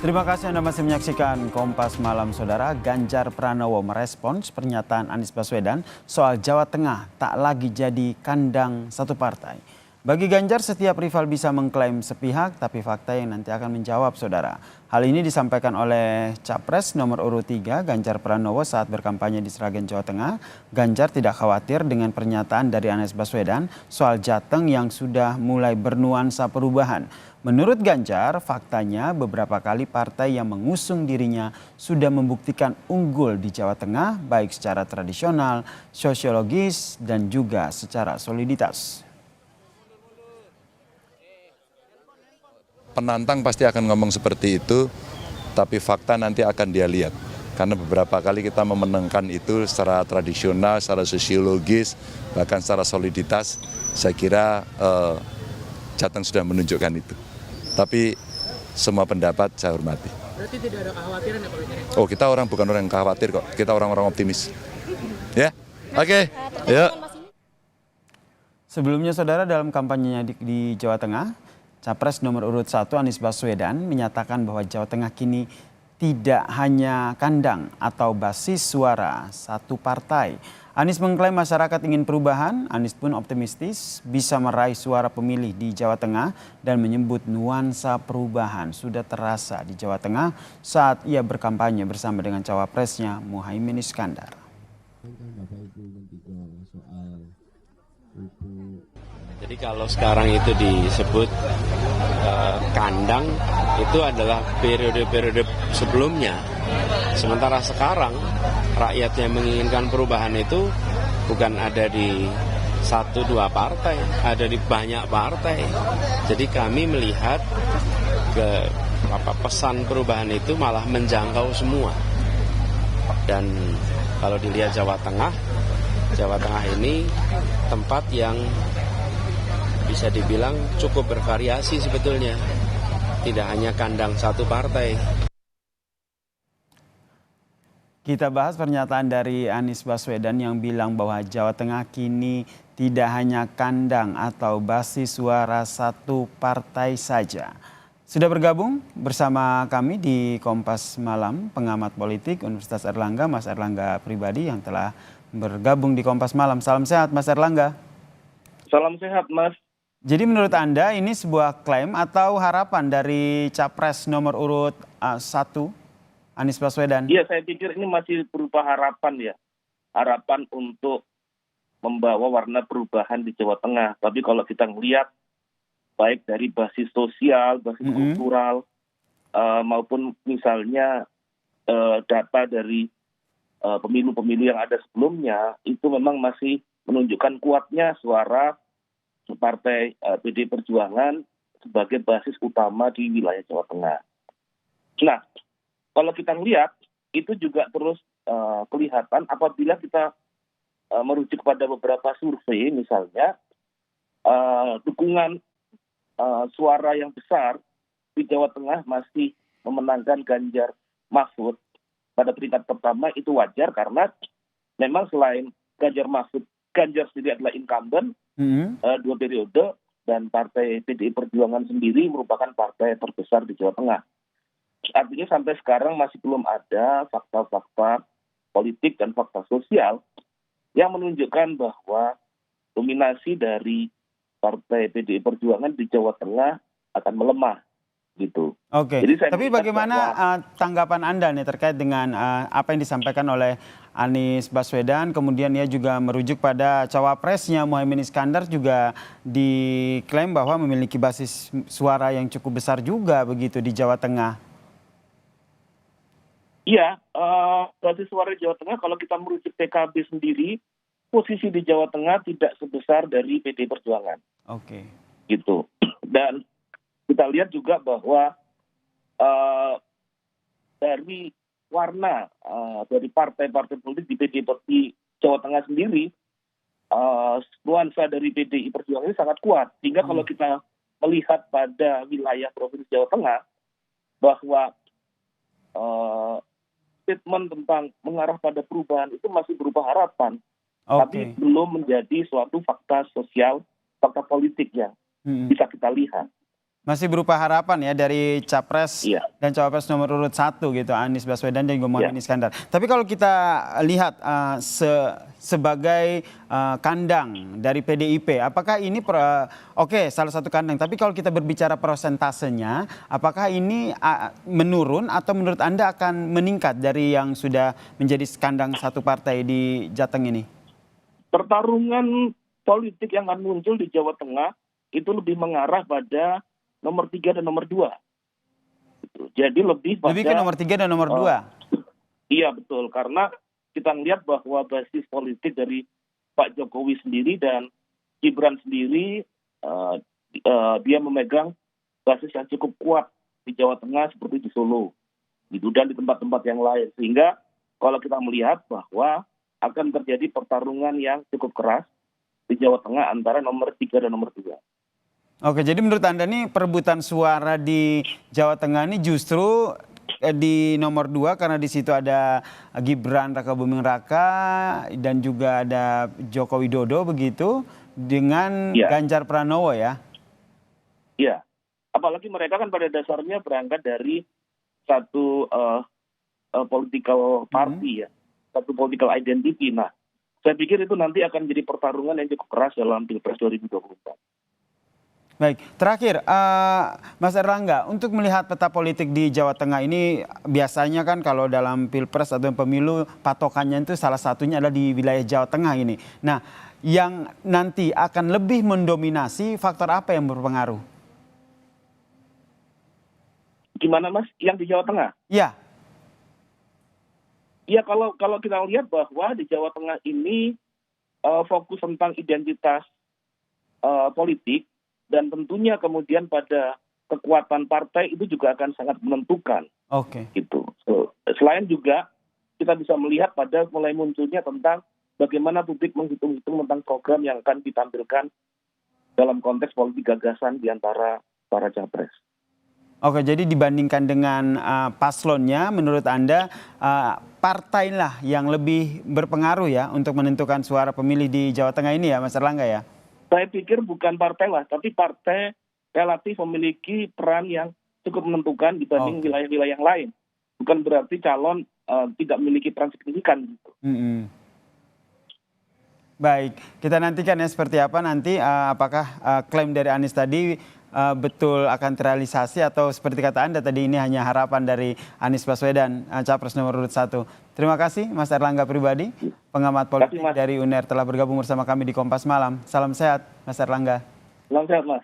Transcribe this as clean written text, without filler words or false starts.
Terima kasih Anda masih menyaksikan Kompas Malam, Saudara. Ganjar Pranowo merespons pernyataan Anies Baswedan soal Jawa Tengah tak lagi jadi kandang satu partai. Bagi Ganjar, setiap rival bisa mengklaim sepihak, tapi fakta yang nanti akan menjawab, Saudara. Hal ini disampaikan oleh Capres nomor urut 3 Ganjar Pranowo saat berkampanye di Sragen, Jawa Tengah. Ganjar tidak khawatir dengan pernyataan dari Anies Baswedan soal Jateng yang sudah mulai bernuansa perubahan. Menurut Ganjar, faktanya beberapa kali partai yang mengusung dirinya sudah membuktikan unggul di Jawa Tengah, baik secara tradisional, sosiologis, dan juga secara soliditas. Penantang pasti akan ngomong seperti itu, tapi fakta nanti akan dia lihat. Karena beberapa kali kita memenangkan itu secara tradisional, secara sosiologis, bahkan secara soliditas, saya kira Jateng sudah menunjukkan itu. Tapi semua pendapat saya hormati. Berarti tidak ada kekhawatiran ya Pak Presiden? Oh, kita bukan orang yang khawatir kok, kita orang-orang optimis. Ya, oke. Yuk. Sebelumnya, Saudara, dalam kampanyenya di Jawa Tengah, Capres nomor urut 1 Anies Baswedan menyatakan bahwa Jawa Tengah kini tidak hanya kandang atau basis suara satu partai. Anies mengklaim masyarakat ingin perubahan. Anies pun optimistis bisa meraih suara pemilih di Jawa Tengah dan menyebut nuansa perubahan sudah terasa di Jawa Tengah saat ia berkampanye bersama dengan cawapresnya Muhaimin Iskandar. Jadi kalau sekarang itu disebut kandang, itu adalah periode-periode sebelumnya. Sementara sekarang rakyat yang menginginkan perubahan itu bukan ada di 1-2 partai, ada di banyak partai. Jadi kami melihat pesan perubahan itu malah menjangkau semua. Dan kalau dilihat Jawa Tengah ini tempat yang bisa dibilang cukup bervariasi sebetulnya. Tidak hanya kandang satu partai. Kita bahas pernyataan dari Anies Baswedan yang bilang bahwa Jawa Tengah kini tidak hanya kandang atau basis suara satu partai saja. Sudah bergabung bersama kami di Kompas Malam pengamat politik Universitas Airlangga, Mas Airlangga Pribadi yang telah bergabung di Kompas Malam. Salam sehat Mas Airlangga. Salam sehat Mas. Jadi menurut Anda ini sebuah klaim atau harapan dari Capres nomor urut 1 Anies Baswedan? Iya, saya pikir ini masih berupa harapan ya. Harapan untuk membawa warna perubahan di Jawa Tengah. Tapi kalau kita melihat baik dari basis sosial, basis kultural, maupun misalnya data dari pemilu-pemilu yang ada sebelumnya, itu memang masih menunjukkan kuatnya suara Partai PDI Perjuangan sebagai basis utama di wilayah Jawa Tengah. Nah, kalau kita melihat itu juga terus kelihatan apabila kita merujuk kepada beberapa survei, misalnya dukungan suara yang besar di Jawa Tengah masih memenangkan Ganjar Mahfud pada peringkat pertama. Itu wajar karena memang selain Ganjar Mahfud, Ganjar sendiri adalah incumbent 2 periode, dan Partai PDI Perjuangan sendiri merupakan partai terbesar di Jawa Tengah. Artinya sampai sekarang masih belum ada fakta-fakta politik dan fakta sosial yang menunjukkan bahwa dominasi dari Partai PDI Perjuangan di Jawa Tengah akan melemah. Gitu. Oke, tapi bagaimana tanggapan Anda nih terkait dengan apa yang disampaikan oleh Anies Baswedan, kemudian ia juga merujuk pada cawapresnya Muhaimin Iskandar juga diklaim bahwa memiliki basis suara yang cukup besar juga begitu di Jawa Tengah. Iya, basis suara di Jawa Tengah kalau kita merujuk PKB sendiri, posisi di Jawa Tengah tidak sebesar dari PDI Perjuangan. Oke. Gitu. Dan kita lihat juga bahwa dari warna dari partai-partai politik di PDI Jawa Tengah sendiri, nuansa dari PDI Perjuangan ini sangat kuat. Sehingga kalau kita melihat pada wilayah Provinsi Jawa Tengah, bahwa statement tentang mengarah pada perubahan itu masih berupa harapan. Tapi belum menjadi suatu fakta sosial, fakta politik yang bisa kita lihat. Masih berupa harapan ya dari capres Iya. dan cawapres nomor urut 1 gitu, Anies Baswedan dan juga Muhaimin Iya. Iskandar. Tapi kalau kita lihat sebagai kandang dari PDIP, apakah ini oke salah satu kandang, tapi kalau kita berbicara prosentasenya, apakah ini menurun atau menurut Anda akan meningkat dari yang sudah menjadi kandang satu partai di Jateng ini? Pertarungan politik yang akan muncul di Jawa Tengah itu lebih mengarah pada nomor 3 dan nomor 2. Jadi lebih Lebih ke nomor 3 dan nomor 2. Iya betul, karena kita melihat bahwa basis politik dari Pak Jokowi sendiri dan Gibran sendiri dia memegang basis yang cukup kuat di Jawa Tengah seperti di Solo, gitu, dan di tempat-tempat yang lain. Sehingga kalau kita melihat bahwa akan terjadi pertarungan yang cukup keras di Jawa Tengah antara nomor 3 dan nomor 2. Oke, jadi menurut Anda nih perebutan suara di Jawa Tengah ini justru di nomor 2 karena di situ ada Gibran Raka Buming Raka dan juga ada Joko Widodo begitu dengan Ya. Ganjar Pranowo ya? Iya, apalagi mereka kan pada dasarnya berangkat dari satu political party ya, satu political identity. Nah, saya pikir itu nanti akan jadi pertarungan yang cukup keras dalam Pilpres 2024. Baik, terakhir Mas Erlangga, untuk melihat peta politik di Jawa Tengah ini biasanya kan kalau dalam Pilpres atau pemilu patokannya itu salah satunya adalah di wilayah Jawa Tengah ini. Nah, yang nanti akan lebih mendominasi faktor apa yang berpengaruh? Gimana Mas, yang di Jawa Tengah? Ya, Ya kalau kita lihat bahwa di Jawa Tengah ini fokus tentang identitas politik dan tentunya kemudian pada kekuatan partai itu juga akan sangat menentukan. oke. Gitu. Selain juga kita bisa melihat pada mulai munculnya tentang bagaimana publik menghitung-hitung tentang program yang akan ditampilkan dalam konteks politik gagasan di antara para capres. Oke, jadi dibandingkan dengan paslonnya, menurut Anda partai lah yang lebih berpengaruh ya untuk menentukan suara pemilih di Jawa Tengah ini ya, Mas Erlangga ya? Saya pikir bukan partai lah, tapi partai relatif memiliki peran yang cukup menentukan dibanding wilayah-wilayah yang lain. Bukan berarti calon tidak memiliki peran signifikan. Gitu. Baik, kita nantikan ya seperti apa nanti apakah klaim dari Anies tadi betul akan terrealisasi atau seperti kata Anda tadi ini hanya harapan dari Anies Baswedan, capres nomor urut 1. Terima kasih Mas Erlangga Pribadi, pengamat politik dari UNER telah bergabung bersama kami di Kompas Malam. Salam sehat Mas Erlangga. Salam sehat Mas.